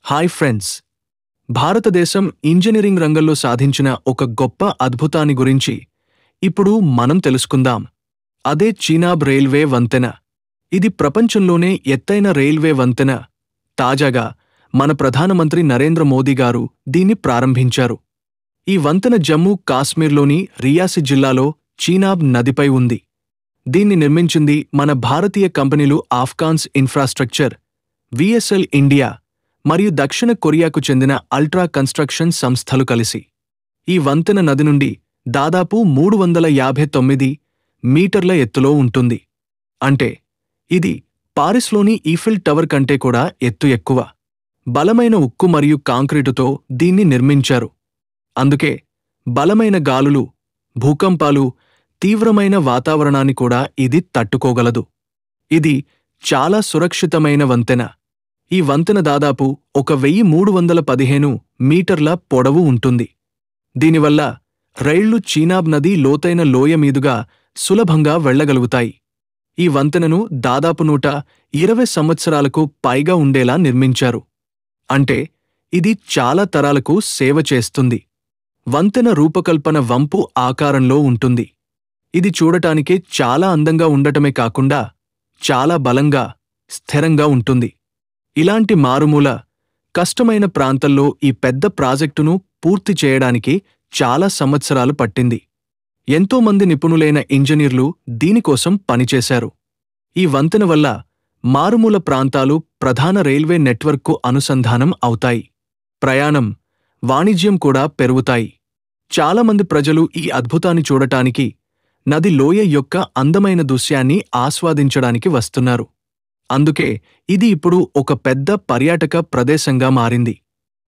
Hi friends, భారతదేశం engineering రంగంలో సాధించిన ఒక గొప్ప అద్భుతాన్ని గురించి ఇప్పుడు మనం తెలుసుకుందాం. అదే చీనాబ్ రైల్వే వంతెన. ఇది ప్రపంచంలోనే ఎత్తైన రైల్వే వంతెన. తాజాగా మన ప్రధానమంత్రి నరేంద్ర మోదీ గారు దీన్ని ప్రారంభించారు. ఈ వంతెన జమ్మూ కాశ్మీర్లోని రియాసీ జిల్లాలో చీనాబ్ నదిపై ఉంది. దీన్ని నిర్మించింది మన భారతీయ కంపెనీలు ఆఫ్కాన్స్ ఇన్ఫ్రాస్ట్రక్చర్, విఎస్ఎల్ ఇండియా మరియు దక్షిణ కొరియాకు చెందిన అల్ట్రా కన్స్ట్రక్షన్ సంస్థలు కలిసి. ఈ వంతెన నది నుండి దాదాపు 359 మీటర్ల ఎత్తులో ఉంటుంది. అంటే ఇది పారిస్లోని ఈఫిల్ టవర్ కంటే కూడా ఎత్తు ఎక్కువ. బలమైన ఉక్కు మరియు కాంక్రీటుతో దీన్ని నిర్మించారు. అందుకే బలమైన గాలులు, భూకంపాలు, తీవ్రమైన వాతావరణాన్ని కూడా ఇది తట్టుకోగలదు. ఇది చాలా సురక్షితమైన వంతెన. ఈ వంతెన దాదాపు 1315 మీటర్ల పొడవు ఉంటుంది. దీనివల్ల రైళ్లు చీనాబ్ నది లోతైన లోయ మీదుగా సులభంగా వెళ్లగలుగుతాయి. ఈ వంతెనను దాదాపు 120 సంవత్సరాలకు పైగా ఉండేలా నిర్మించారు. అంటే ఇది చాలా తరాలకు సేవ చేస్తుంది. వంతెన రూపకల్పన వంపు ఆకారంలో ఉంటుంది. ఇది చూడటానికి చాలా అందంగా ఉండటమే కాకుండా చాలా బలంగా, స్థిరంగా ఉంటుంది. ఇలాంటి మారుమూల, కష్టమైన ప్రాంతంలో ఈ పెద్ద ప్రాజెక్టును పూర్తి చేయడానికి చాలా సంవత్సరాలు పట్టింది. ఎంతోమంది నిపుణులైన ఇంజనీర్లు దీనికోసం పనిచేశారు. ఈ వంతెన వల్ల మారుమూల ప్రాంతాలు ప్రధాన రైల్వే నెట్వర్క్కు అనుసంధానం అవుతాయి. ప్రయాణం, వాణిజ్యం కూడా పెరుగుతాయి. చాలామంది ప్రజలు ఈ అద్భుతాన్ని చూడటానికి, నది లోయ యొక్క అందమైన దృశ్యాన్ని ఆస్వాదించడానికి వస్తున్నారు. అందుకే ఇది ఇప్పుడు ఒక పెద్ద పర్యాటక ప్రదేశంగా మారింది.